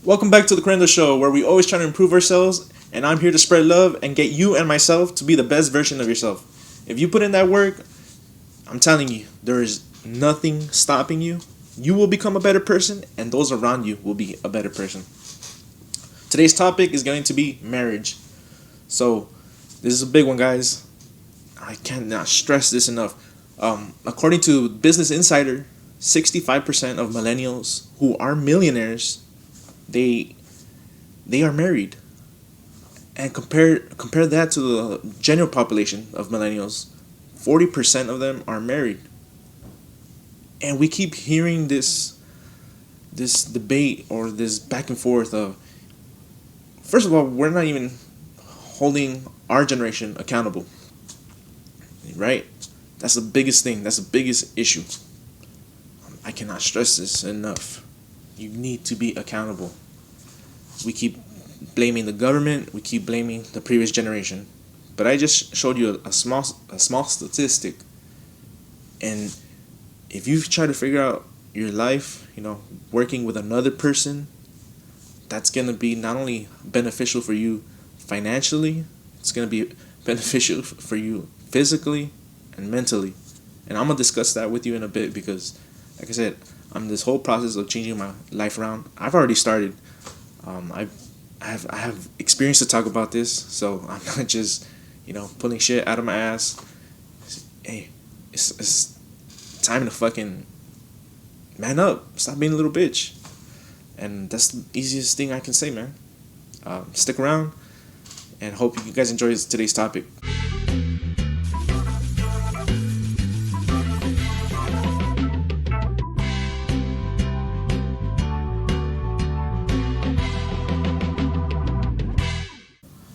Welcome back to the Crendo Show, where we always try to improve ourselves, and I'm here to spread love and get you and myself to be the best version of yourself. If you put in that work, I'm telling you, there is nothing stopping you. You will become a better person, and those around you will be a better person. Today's topic is going to be marriage. So, this is a big one, guys. I cannot stress this enough. According to Business Insider, 65% of millennials who are millionaires, they they are married. And compare that to the general population of millennials, 40% of them are married. And we keep hearing this debate or this back and forth of, first of all, we're not even holding our generation accountable, right? That's the biggest thing. That's the biggest issue. I cannot stress this enough. You need to be accountable. We keep blaming the government. We keep blaming the previous generation. But I just showed you a small statistic, and if you try to figure out your life, working with another person, that's gonna be not only beneficial for you financially, it's gonna be beneficial for you physically and mentally. And I'm gonna discuss that with you in a bit because, like I said, I'm this whole process of changing my life around. I've already started. I have experience to talk about this, so I'm not just pulling shit out of my ass. Hey, it's time to fucking man up. Stop being a little bitch. And that's the easiest thing I can say, man. Stick around, and hope you guys enjoy today's topic.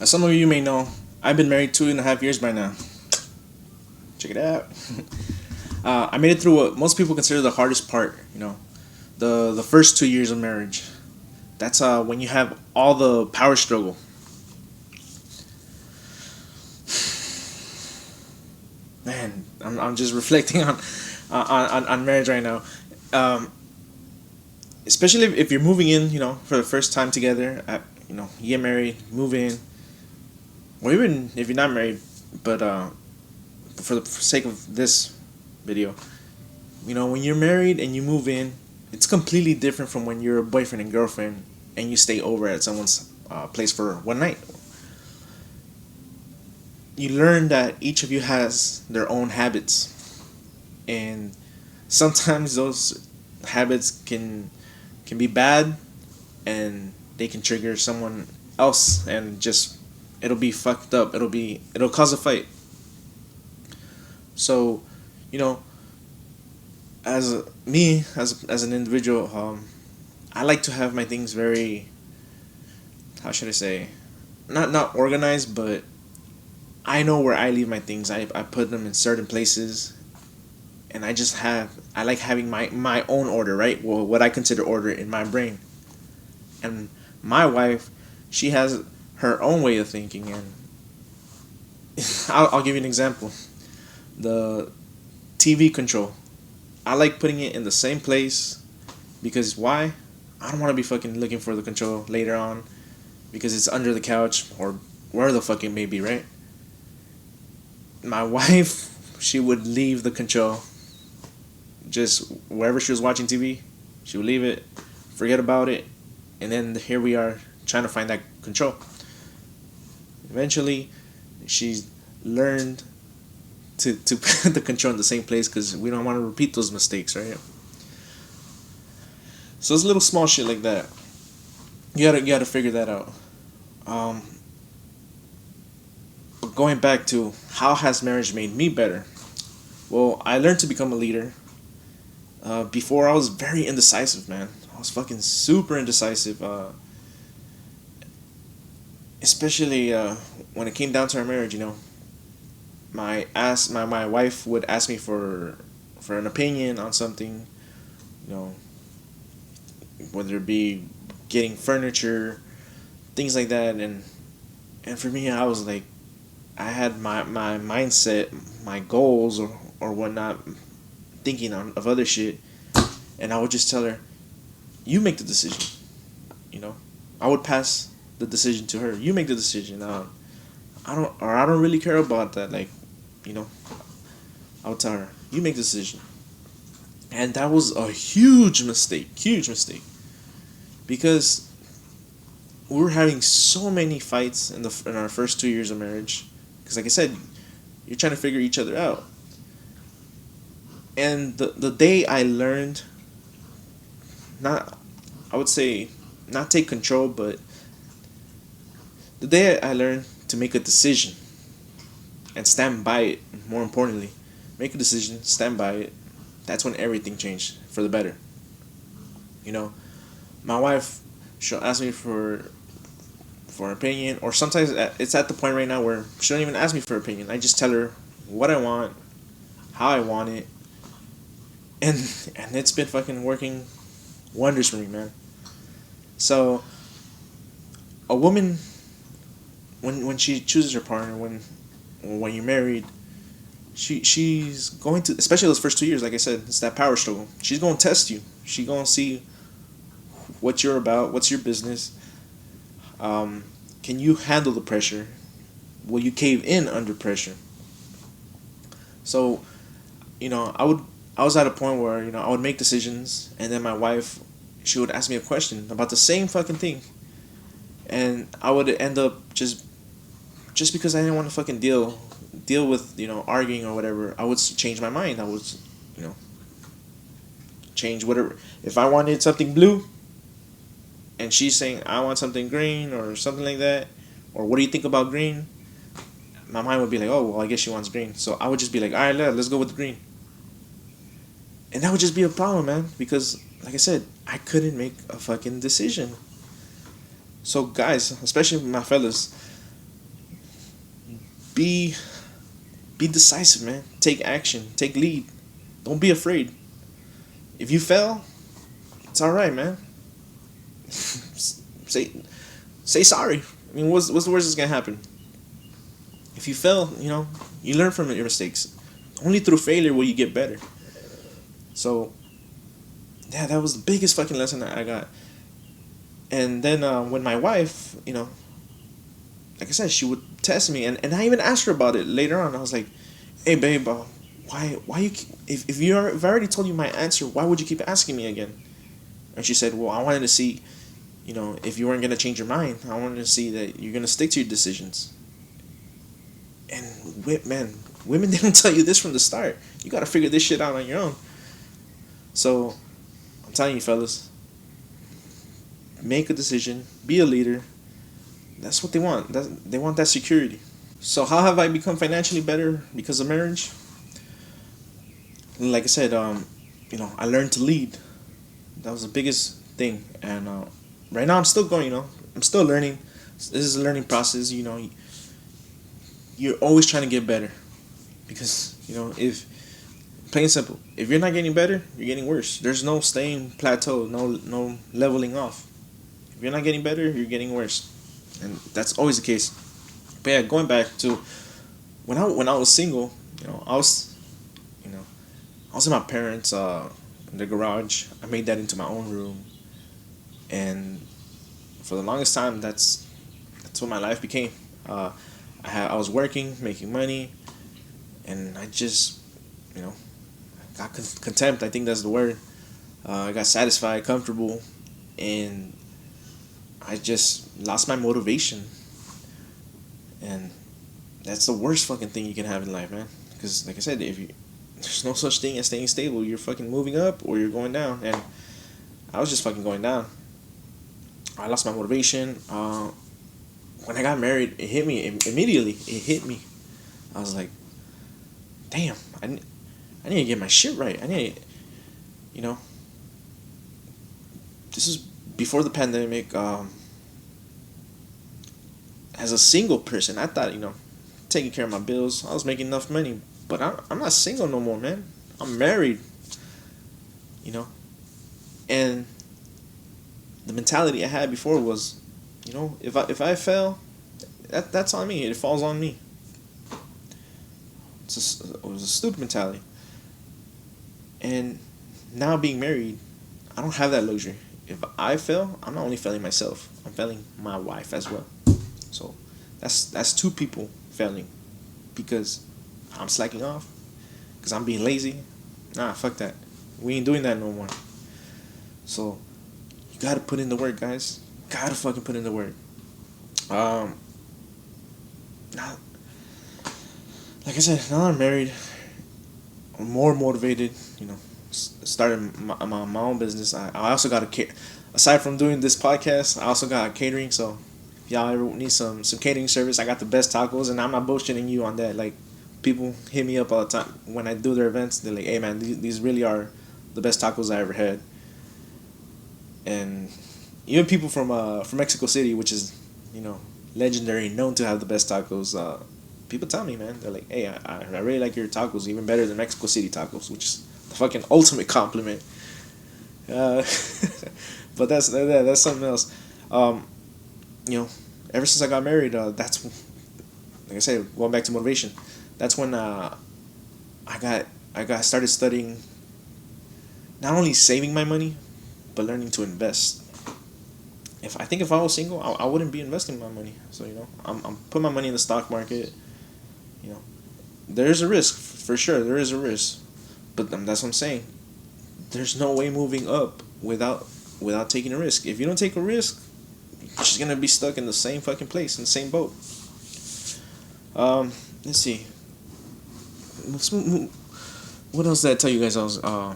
As some of you may know, I've been married 2.5 years by now. Check it out. I made it through what most people consider the hardest part. The first 2 years of marriage. That's when you have all the power struggle. Man, I'm just reflecting on marriage right now. Especially if you're moving in, for the first time together. You get married, move in, or even if you're not married, but for the sake of this video, when you're married and you move in, it's completely different from when you're a boyfriend and girlfriend and you stay over at someone's place for one night. You learn that each of you has their own habits, and sometimes those habits can be bad, and they can trigger someone else, and just it'll be fucked up. It'll cause a fight. So, as an individual, I like to have my things very, how should I say, not organized, but I know where I leave my things. I put them in certain places, and I like having my own order, right? Well, what I consider order in my brain. And my wife, she has her own way of thinking, and I'll give you an example. The TV control. I like putting it in the same place because why? I don't want to be fucking looking for the control later on because it's under the couch or where the fuck it may be, right? My wife, she would leave the control just wherever she was watching TV. She would leave it, forget about it, and then here we are trying to find that control. Eventually, she's learned to put the control in the same place because we don't want to repeat those mistakes, right? So it's little small shit like that. You gotta figure that out. But going back to how has marriage made me better? Well, I learned to become a leader. Before I was very indecisive, man. I was fucking super indecisive. Especially when it came down to our marriage, my wife would ask me for an opinion on something, whether it be getting furniture, things like that, and for me, I was like, I had my mindset, my goals or whatnot, thinking of other shit, and I would just tell her, you make the decision. you know, I would pass the decision to her. You make the decision. I don't really care about that. Like, you know, I would tell her, you make the decision. And that was a huge mistake, because we were having so many fights in our first 2 years of marriage. Because, like I said, you're trying to figure each other out. And the day I learned, not, I would say, not take control, but the day I learned to make a decision and stand by it, more importantly, make a decision, stand by it, that's when everything changed for the better. You know, my wife, she'll ask me for an opinion, or sometimes it's at the point right now where she don't even ask me for an opinion. I just tell her what I want, how I want it, and it's been fucking working wonders for me, man. So a woman, when she chooses her partner, when you're married, she's going to, especially those first 2 years, like I said, it's that power struggle. She's going to test you. She's going to see what you're about, what's your business. Can you handle the pressure? Will you cave in under pressure? So, you know, I was at a point where, you know, I would make decisions, and then my wife, she would ask me a question about the same fucking thing, and I would end up just because I didn't want to fucking deal with, you know, arguing or whatever. I would change my mind. I would, you know, change whatever. If I wanted something blue, and she's saying I want something green or something like that, or what do you think about green? My mind would be like, oh well, I guess she wants green. So I would just be like, all right, let's go with the green. And that would just be a problem, man, because like I said, I couldn't make a fucking decision. So guys, especially my fellas, be decisive, man. Take action. Take lead. Don't be afraid. If you fail, it's all right, man. say sorry. I mean, what's the worst that's gonna happen? If you fail, you know, you learn from your mistakes. Only through failure will you get better. So, yeah, that was the biggest fucking lesson that I got. And then when my wife, you know, like I said, she would test me, and I even asked her about it later on. I was like, hey babe, why you if if I already told you my answer, why would you keep asking me again? And she said, well, I wanted to see, you know, if you weren't gonna change your mind. I wanted to see that you're gonna stick to your decisions. And man, women didn't tell you this from the start. You gotta figure this shit out on your own. So I'm telling you, fellas, make a decision, be a leader. That's what they want. They want that security. So how have I become financially better because of marriage? Like I said, you know, I learned to lead. That was the biggest thing, and right now I'm still going. You know, I'm still learning. This is a learning process. You know, you're always trying to get better, because you know, if plain and simple, if you're not getting better, you're getting worse. There's no staying plateau, no leveling off. If you're not getting better, you're getting worse, and that's always the case. But yeah, going back to when I was single, you know, I was in my parents' in the garage. I made that into my own room, and for the longest time, that's what my life became. I was working, making money, and I just, you know, got contempt. I think that's the word. I got satisfied, comfortable, and I just lost my motivation. And that's the worst fucking thing you can have in life, man. Because, like I said, there's no such thing as staying stable. You're fucking moving up or you're going down. And I was just fucking going down. I lost my motivation. When I got married, it hit me immediately. It hit me. I was like, damn, I need to get my shit right. I need to, you know, this is before the pandemic. As a single person, I thought, you know, taking care of my bills, I was making enough money. But I'm not single no more, man. I'm married, you know. And the mentality I had before was, you know, if I fail, that's on me. It falls on me. It was a stupid mentality. And now being married, I don't have that luxury. if I fail, I'm not only failing myself, I'm failing my wife as well. So that's two people failing because I'm slacking off, because I'm being lazy. Nah, fuck that. We ain't doing that no more. So you gotta put in the work, guys. Gotta fucking put in the work. Now, like I said, now that I'm married, I'm more motivated. Started my own business. I also got aside from doing this podcast, I also got catering. So if y'all ever need some catering service, I got the best tacos, and I'm not bullshitting you on that. Like, people hit me up all the time when I do their events. They're like, "Hey man, these really are the best tacos I ever had." And even people from Mexico City, which is legendary, known to have the best tacos. People tell me, man, they're like, "Hey, I really like your tacos, even better than Mexico City tacos," which is the fucking ultimate compliment. But that's something else. Ever since I got married, that's, like I said, going back to motivation. That's when I got started studying, not only saving my money, but learning to invest. If I was single, I wouldn't be investing my money. So I'm putting my money in the stock market. There's a risk for sure. There is a risk, but that's what I'm saying. There's no way moving up without taking a risk. If you don't take a risk, you're just gonna be stuck in the same fucking place, in the same boat. Let's see. What else did I tell you guys? I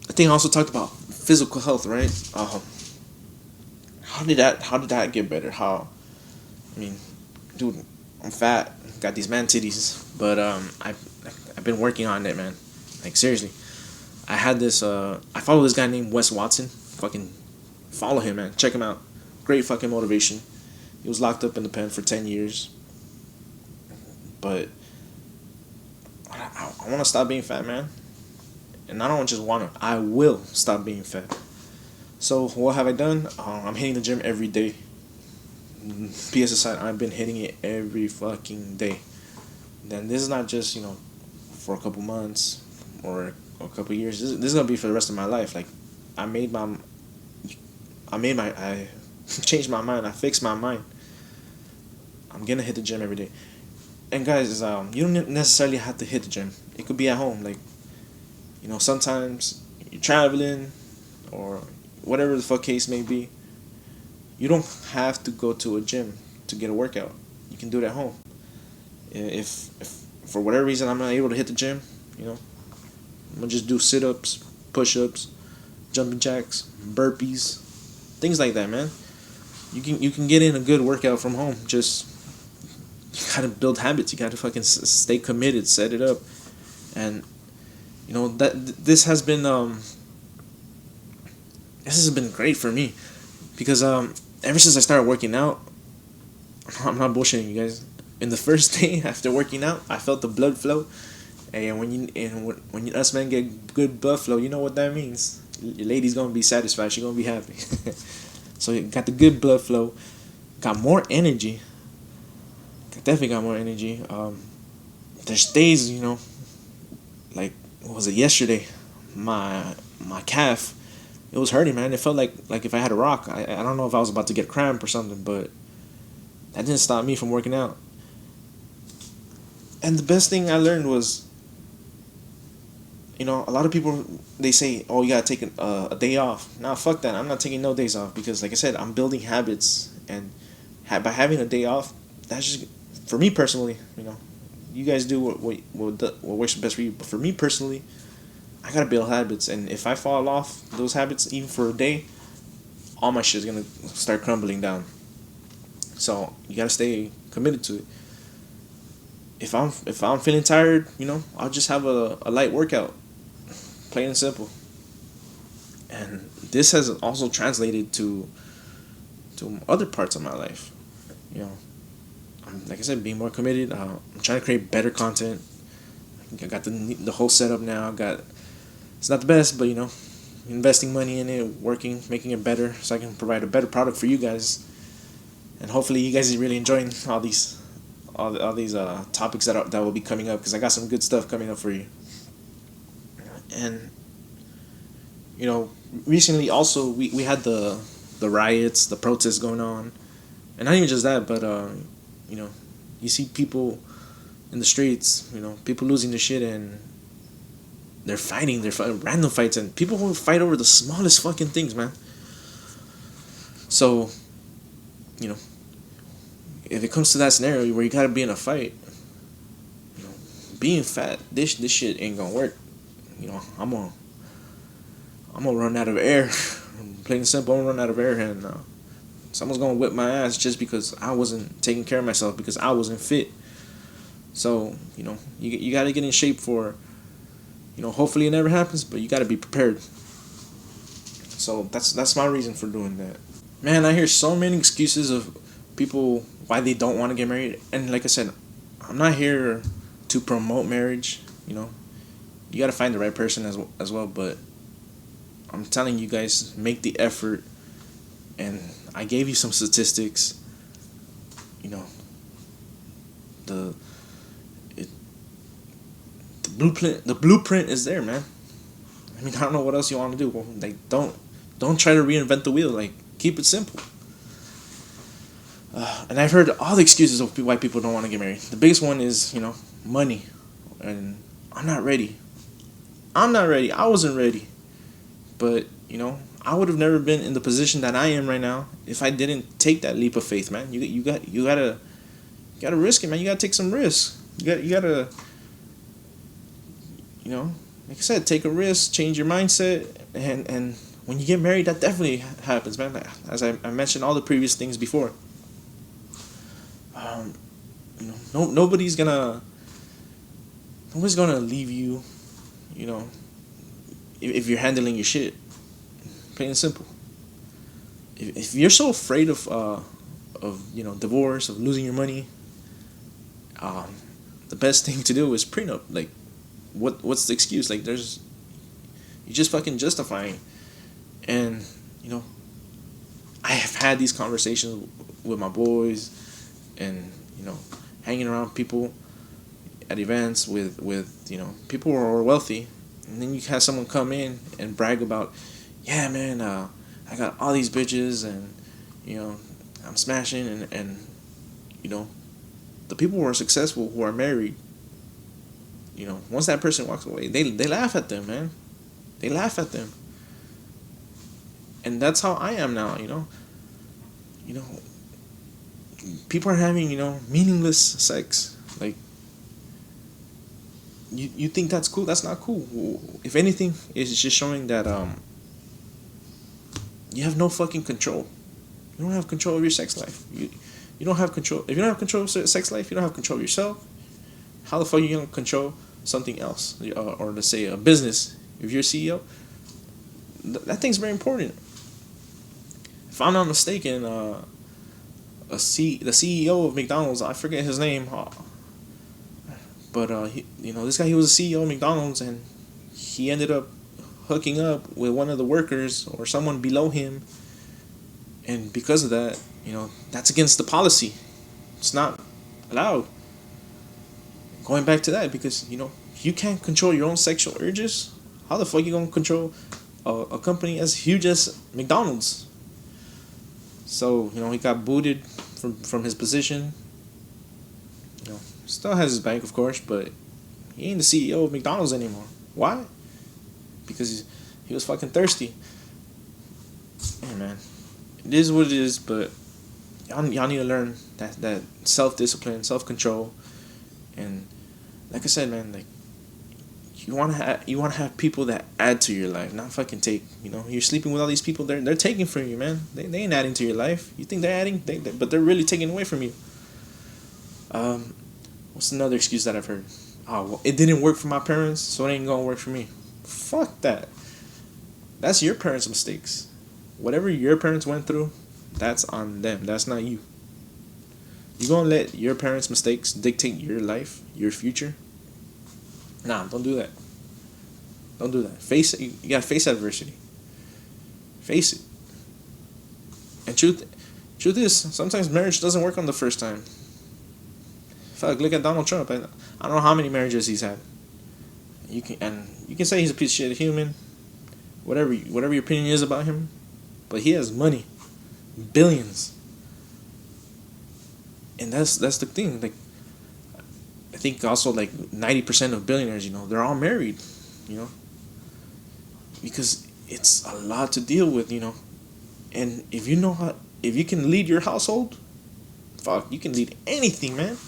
think I also talked about physical health, right? How did that get better? Dude, I'm fat, got these man titties, but I've been working on it, man. Like, seriously, I had this. I follow this guy named Wes Watson. Fucking follow him, man. Check him out. Great fucking motivation. He was locked up in the pen for 10 years, but I want to stop being fat, man. And I don't just want to. I will stop being fat. So what have I done? I'm hitting the gym every day. PS aside, I've been hitting it every fucking day. Then this is not just for a couple months or a couple years. This is gonna be for the rest of my life. Like, I changed my mind. I fixed my mind. I'm gonna hit the gym every day. And guys, you don't necessarily have to hit the gym. It could be at home. Like, sometimes you're traveling or whatever the fuck case may be. You don't have to go to a gym to get a workout. You can do it at home. If for whatever reason I'm not able to hit the gym, I'm gonna just do sit-ups, push-ups, jumping jacks, burpees, things like that, man. You can get in a good workout from home. Just, you gotta build habits. You gotta fucking stay committed, set it up, and this has been great for me, because ever since I started working out, I'm not bullshitting you guys. In the first day after working out, I felt the blood flow, and when us men get good blood flow, you know what that means. Your lady's gonna be satisfied. She's gonna be happy. So you got the good blood flow, got more energy. Definitely got more energy. There's days, like, what was it, yesterday? My calf, it was hurting, man. It felt like if I had a rock. I don't know if I was about to get cramp or something, but that didn't stop me from working out. And the best thing I learned was, a lot of people, they say, "Oh, you gotta take a day off." Nah, fuck that. I'm not taking no days off, because, like I said, I'm building habits, and by having a day off, that's just, for me personally, you guys do what works best for you. But for me personally, I gotta build habits, and if I fall off those habits even for a day, all my shit's gonna start crumbling down. So you gotta stay committed to it. If I'm feeling tired, I'll just have a light workout, plain and simple. And this has also translated to other parts of my life. Like I said, being more committed. I'm trying to create better content. I got the whole setup now. It's not the best, but investing money in it, working, making it better, so I can provide a better product for you guys. And hopefully, you guys are really enjoying all these topics that will be coming up, because I got some good stuff coming up for you. And you know, recently also we had the riots, the protests going on, and not even just that, but you know, you see people in the streets, you know, people losing their shit, and they're fighting random fights, and people will fight over the smallest fucking things, man. So, you know, if it comes to that scenario where you gotta be in a fight, you know, being fat, this shit ain't gonna work. You know, I'm gonna run out of air. Plain and simple, I'm gonna run out of air, and someone's gonna whip my ass just because I wasn't taking care of myself, because I wasn't fit. So, you know, you gotta get in shape for, you know, hopefully it never happens, but you gotta be prepared. So that's my reason for doing that. Man, I hear so many excuses of people why they don't want to get married, and like I said, I'm not here to promote marriage. You know, you gotta find the right person as well. But I'm telling you guys, make the effort. And I gave you some statistics. You know, the it, the blueprint is there, man. I mean, I don't know what else you want to do. Well, like, don't try to reinvent the wheel. Like, keep it simple. And I've heard all the excuses of why people don't want to get married. The biggest one is, you know, money, and I'm not ready. I'm not ready. I wasn't ready. But, you know, I would have never been in the position that I am right now if I didn't take that leap of faith, man. You gotta risk it, man. You gotta take some risks. You gotta, you know, like I said, take a risk, change your mindset, and when you get married, that definitely happens, man. As I mentioned all the previous things before. You know, nobody's gonna leave you, you know, if you're handling your shit. Plain and simple. If you're so afraid of you know, divorce, of losing your money, the best thing to do is prenup. Like, what's the excuse? Like, you're just fucking justifying. And, you know, I have had these conversations with my boys, and, you know, hanging around people at events with you know, people who are wealthy, and then you have someone come in and brag about, yeah, man, I got all these bitches, and, you know, I'm smashing, and you know, the people who are successful, who are married, you know, once that person walks away, they laugh at them, man. They laugh at them. And that's how I am now, you know. You know, people are having, you know, meaningless sex. Like, you think that's cool? That's not cool. If anything, it's just showing that you have no fucking control. You don't have control of your sex life. You don't have control. If you don't have control of sex life, you don't have control of yourself. How the fuck are you gonna control something else, or let's say a business? If you're a CEO, that thing's very important. If I'm not mistaken, the CEO of McDonald's, I forget his name, but you know, this guy, he was a CEO of McDonald's, and he ended up hooking up with one of the workers or someone below him, and because of that, you know, that's against the policy. It's not allowed. Going back to that, because, you know, you can't control your own sexual urges. How the fuck you gonna control a company as huge as McDonald's? So, you know, he got booted from his position. You know, still has his bank, of course, but he ain't the CEO of McDonald's anymore. Why? Because he was fucking thirsty. Hey, man, it is what it is, but y'all need to learn that self-discipline, self-control, and like I said, man, like, you want to have people that add to your life, not fucking take. You know, you're sleeping with all these people, they're taking from you, man. They ain't adding to your life. You think they're adding, but they're really taking away from you. What's another excuse that I've heard? Oh, well, it didn't work for my parents, so it ain't gonna work for me. Fuck that. That's your parents' mistakes. Whatever your parents went through, that's on them. That's not you. You gonna let your parents' mistakes dictate your life, your future? Nah, don't do that. Don't do that. Face it. You gotta face adversity. Face it. And truth is, sometimes marriage doesn't work on the first time. Fuck, look at Donald Trump. I don't know how many marriages he's had. You can say he's a piece of shit human, whatever your opinion is about him, but he has money, billions, and that's the thing. Like, I think also like 90% of billionaires, they're all married, you know, because it's a lot to deal with, and if you can lead your household, fuck, you can lead anything, man.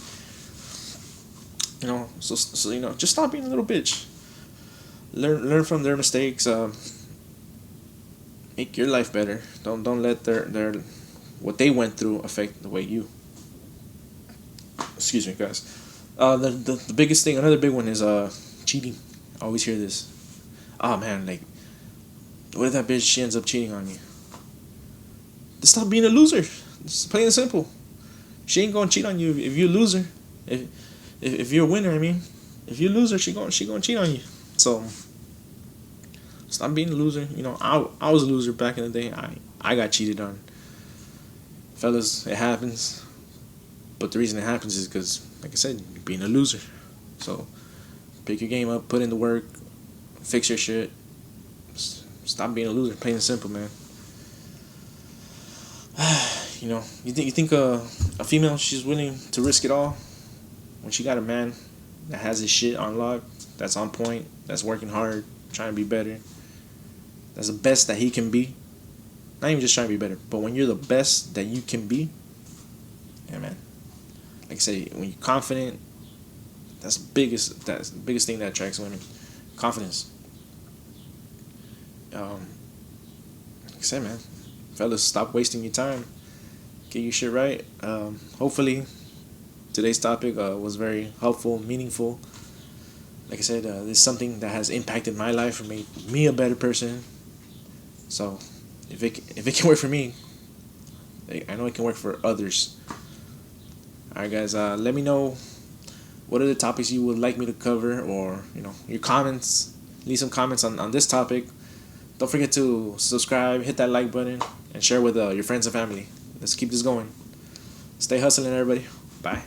So just stop being a little bitch. Learn from their mistakes. Make your life better. Don't let their what they went through affect the way you. Excuse me, guys. The biggest thing, another big one is cheating. I always hear this. Oh man, like, what if that bitch, she ends up cheating on you? Just stop being a loser. It's plain and simple. She ain't gonna cheat on you if you lose her. If you're a winner, I mean, if you lose her, she gonna cheat on you. So stop being a loser. I was a loser back in the day. I got cheated on. Fellas, it happens. But the reason it happens is because, like I said, you're being a loser. So pick your game up, put in the work, fix your shit. Stop being a loser. Plain and simple, man. You think a female, she's willing to risk it all when she got a man that has his shit on lock, that's on point, that's working hard, trying to be better, that's the best that he can be. Not even just trying to be better, but when you're the best that you can be, yeah, man. Like I say, when you're confident, that's the biggest thing that attracts women. Confidence. Like I said, man, fellas, stop wasting your time. Get your shit right. Hopefully, today's topic was very helpful, meaningful. Like I said, this is something that has impacted my life and made me a better person. So, if it can work for me, I know it can work for others. Alright, guys, let me know what are the topics you would like me to cover, or your comments. Leave some comments on this topic. Don't forget to subscribe, hit that like button, and share with your friends and family. Let's keep this going. Stay hustling, everybody. Bye.